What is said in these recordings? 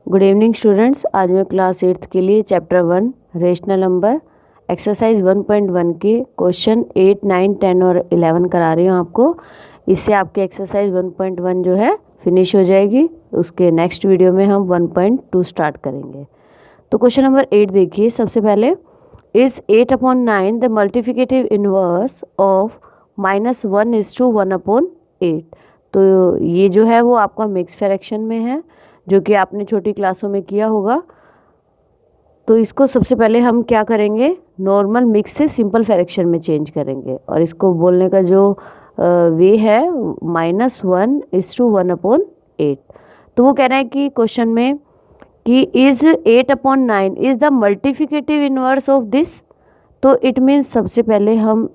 Good evening students. आज मैं class 8th के लिए चैप्टर 1 रेशनल नंबर एक्सरसाइज 1.1 के क्वेश्चन 8, 9, 10 और 11 करा रही हूँ आपको। इससे आपकी एक्सरसाइज 1.1 जो है फिनिश हो जाएगी। उसके नेक्स्ट वीडियो में हम 1.2 स्टार्ट करेंगे। तो क्वेश्चन नंबर 8 देखिए। सबसे पहले is 8/9 the multiplicative inverse of -1:1/8। तो ये जो है वो आपका मिक्स फ्रैक्शन में है, जो कि आपने छोटी क्लासों में किया होगा। तो इसको सबसे पहले हम क्या करेंगे, नॉर्मल मिक्स से सिंपल फ्रैक्शन में चेंज करेंगे। और इसको बोलने का जो वे है -1:1/8। तो वो कह रहा है कि क्वेश्चन में कि is 8/9 is the multiplicative inverse of this. तो इट मीन्स सबसे पहले हम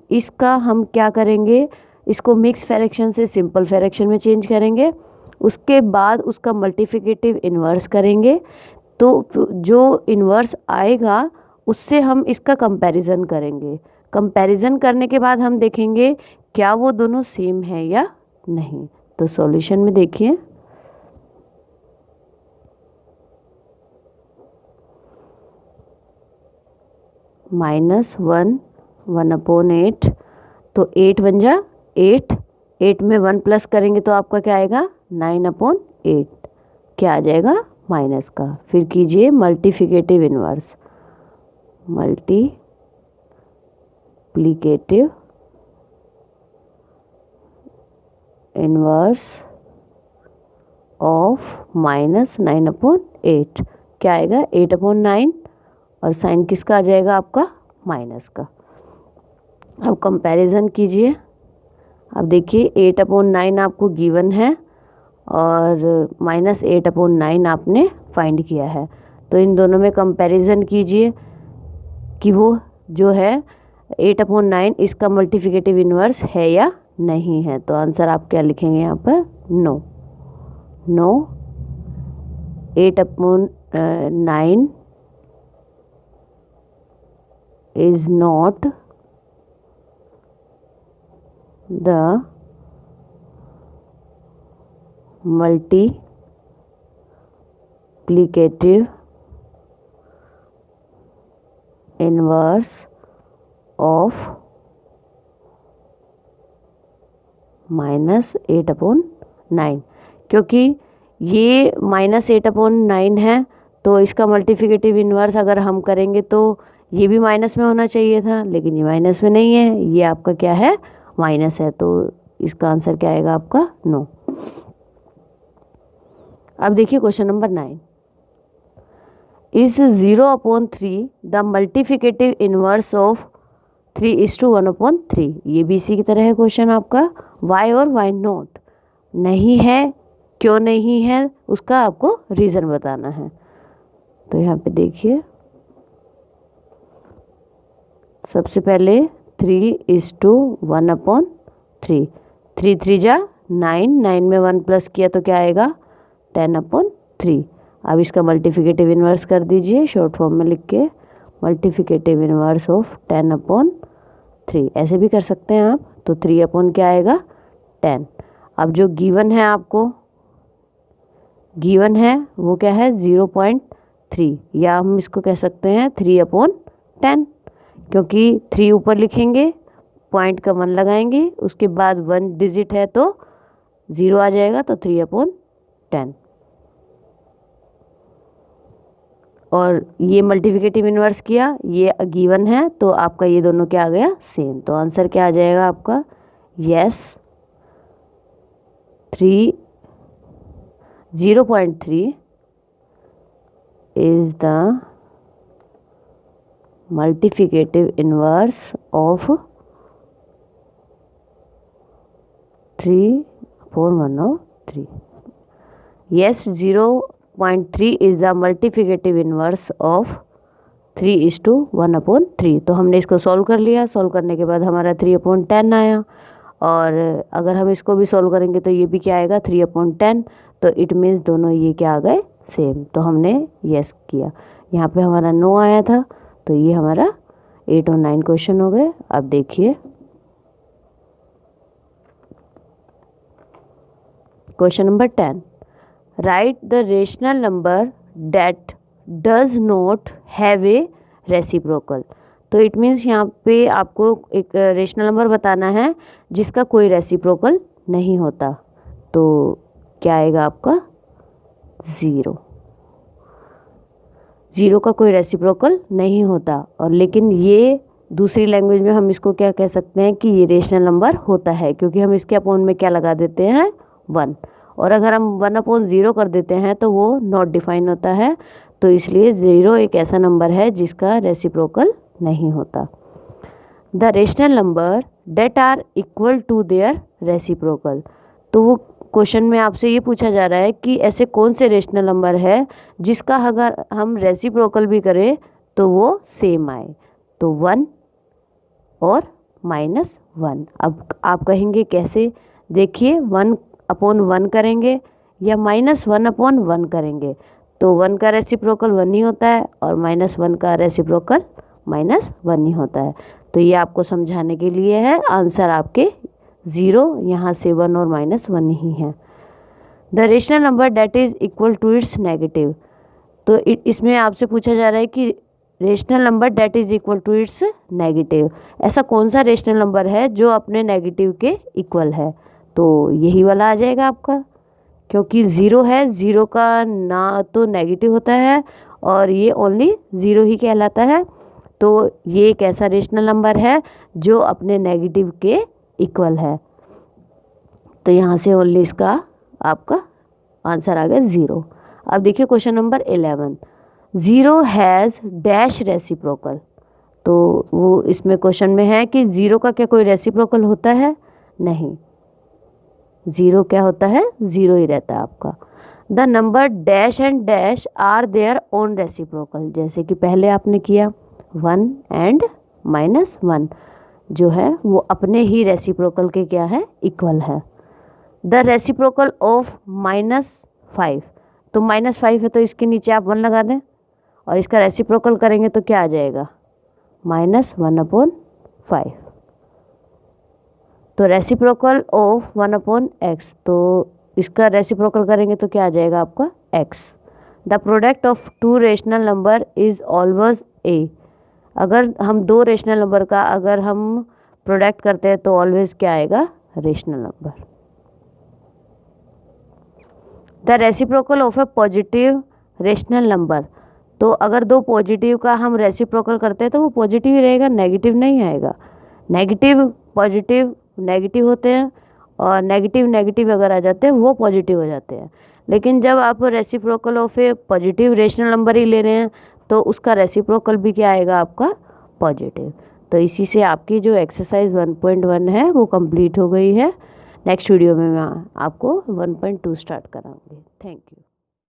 क्या करेंगे, इसको मिक्स फ्रैक्शन से सिंपल फ्रैक्शन में चेंज करेंगे। उसके बाद उसका मल्टीप्लिकेटिव इन्वर्स करेंगे। तो जो इन्वर्स आएगा उससे हम इसका कंपैरिजन करेंगे। कंपैरिजन करने के बाद हम देखेंगे क्या वो दोनों सेम है या नहीं। तो सॉल्यूशन में देखिए, -1/8। तो 8 बन जा 8 में 1 प्लस करेंगे तो आपका क्या आएगा 9/8। क्या आ जाएगा माइनस का। फिर कीजिए multiplicative inverse, multiplicative inverse of -9/8। क्या आएगा 8/9 और साइन किसका आ जाएगा आपका माइनस का। अब कंपैरिजन कीजिए। अब देखिए 8/9 आपको गिवन है और -8/9 आपने फाइंड किया है। तो इन दोनों में कंपैरिजन कीजिए कि वो जो है 8/9 इसका मल्टीप्लिकेटिव इनवर्स है या नहीं है। तो आंसर आप क्या लिखेंगे यहाँ पर, no. 8/9 is not the multiplicative inverse of -8/9। क्योंकि ये -8/9 है तो इसका मल्टीप्लिकेटिव इन्वर्स अगर हम करेंगे तो ये भी माइनस में होना चाहिए था, लेकिन ये माइनस में नहीं है, ये आपका क्या है माइनस है। तो इसका आंसर क्या आएगा आपका, नो। अब देखिए question number 9। Is 0/3 the multiplicative inverse of 3:1/3। ये भी इसी की तरह है क्वेश्चन आपका। वाई और वाई नॉट नहीं है, क्यों नहीं है, उसका आपको रीज़न बताना है। तो यहाँ पे देखिए, सबसे पहले 3:1/3। 3 3 जा 9, 9 में 1 प्लस किया तो क्या आएगा 10/3। अब इसका मल्टीप्लिकेटिव इन्वर्स कर दीजिए, शॉर्ट फॉर्म में लिख के मल्टीप्लिकेटिव इन्वर्स ऑफ 10/3। ऐसे भी कर सकते हैं आप। तो 3 क्या आएगा 10। अब जो गिवन है आपको, गिवन है वो क्या है 0.3, या हम इसको कह सकते हैं 3/10। क्योंकि 3 ऊपर लिखेंगे, पॉइंट का 1 लगाएंगे, उसके बाद 1 डिजिट है तो 0 आ जाएगा, तो 3/10। और ये मल्टीप्लिकेटिव इन्वर्स किया, ये गिवन है तो आपका ये दोनों क्या आ गया सेम। तो आंसर क्या आ जाएगा आपका, yes 0.3 is the multiplicative inverse of 3/1/3। Yes, 0.3 is the multiplicative inverse of 3:1/3। तो हमने इसको सॉल्व कर लिया। सॉल्व करने के बाद हमारा 3/10 आया। और अगर हम इसको भी सॉल्व करेंगे तो ये भी क्या आएगा 3/10। तो इट मीन्स दोनों ये क्या आ गए सेम। तो हमने यस किया। यहाँ पे हमारा नो आया था। तो ये हमारा 8 और 9 क्वेश्चन हो गए। अब देखिए question number 10। Right the rational number date does not have a reciprocal. तो इट मीन्स यहाँ पे आपको एक रेशनल नंबर बताना है जिसका कोई रेसिप्रोकल नहीं होता। तो क्या आएगा आपका 0। 0 का कोई रेसिप्रोकल नहीं होता। और लेकिन ये दूसरी लैंग्वेज में हम इसको क्या कह सकते हैं कि ये रेशनल नंबर होता है, क्योंकि हम इसके अपॉन में क्या लगा देते हैं 1। और अगर हम 1/0 कर देते हैं तो वो नॉट डिफाइन होता है। तो इसलिए 0 एक ऐसा नंबर है जिसका रेसिप्रोकल नहीं होता। The rational number that are equal to their reciprocal. तो वो क्वेश्चन में आपसे ये पूछा जा रहा है कि ऐसे कौन से रेशनल नंबर है जिसका अगर हम रेसिप्रोकल भी करें तो वो सेम आए। तो 1 और -1। अब आप कहेंगे कैसे? देखिए 1/1 करेंगे या -1/1 करेंगे तो 1 का रेसिप्रोकल 1 ही होता है और -1 का रेसिप्रोकल -1 ही होता है। तो ये आपको समझाने के लिए है। आंसर आपके 0 यहाँ से 1 और -1 ही है। The rational number that is equal to its negative. तो इसमें आपसे पूछा जा रहा है कि rational number that is equal to its negative, ऐसा कौन सा रेशनल नंबर है जो अपने नेगेटिव के इक्वल है? तो यही वाला आ जाएगा आपका, क्योंकि 0 है, 0 का ना तो नेगेटिव होता है और ये ओनली 0 ही कहलाता है। तो ये एक ऐसा रेशनल नंबर है जो अपने नेगेटिव के इक्वल है। तो यहाँ से ओनली इसका आपका आंसर आ गया 0। अब देखिए question number 11, 0 has dash reciprocal. तो वो इसमें क्वेश्चन में है कि 0 का क्या कोई रेसिप्रोकल होता है? नहीं, 0 क्या होता है? 0 ही रहता है आपका। The number dash and dash are their own reciprocal. जैसे कि पहले आपने किया 1 एंड -1 जो है वो अपने ही रेसिप्रोकल के क्या है? इक्वल है। The reciprocal of -5। तो -5 है तो इसके नीचे आप 1 लगा दें और इसका रेसिप्रोकल करेंगे तो क्या आ जाएगा? -1/5। तो रेसिप्रोकल ऑफ 1/x, तो इसका रेसिप्रोकल करेंगे तो क्या आ जाएगा आपका? x। The product of 2 rational number is always a। अगर हम 2 रेशनल नंबर का अगर हम प्रोडक्ट करते हैं तो ऑलवेज क्या आएगा? Rational number. The reciprocal of a positive rational number. तो अगर 2 पॉजिटिव का हम रेसिप्रोकल करते हैं तो वो पॉजिटिव ही रहेगा, नेगेटिव नहीं आएगा। नेगेटिव पॉजिटिव नेगेटिव होते हैं और नेगेटिव नेगेटिव अगर आ जाते हैं वो पॉजिटिव हो जाते हैं। लेकिन जब आप reciprocal of a positive rational number ही ले रहे हैं तो उसका रेसिप्रोकल भी क्या आएगा आपका? पॉजिटिव। तो इसी से आपकी जो एक्सरसाइज 1.1 है वो कंप्लीट हो गई है। नेक्स्ट वीडियो में मैं आपको 1.2 स्टार्ट कराऊंगी। Thank you.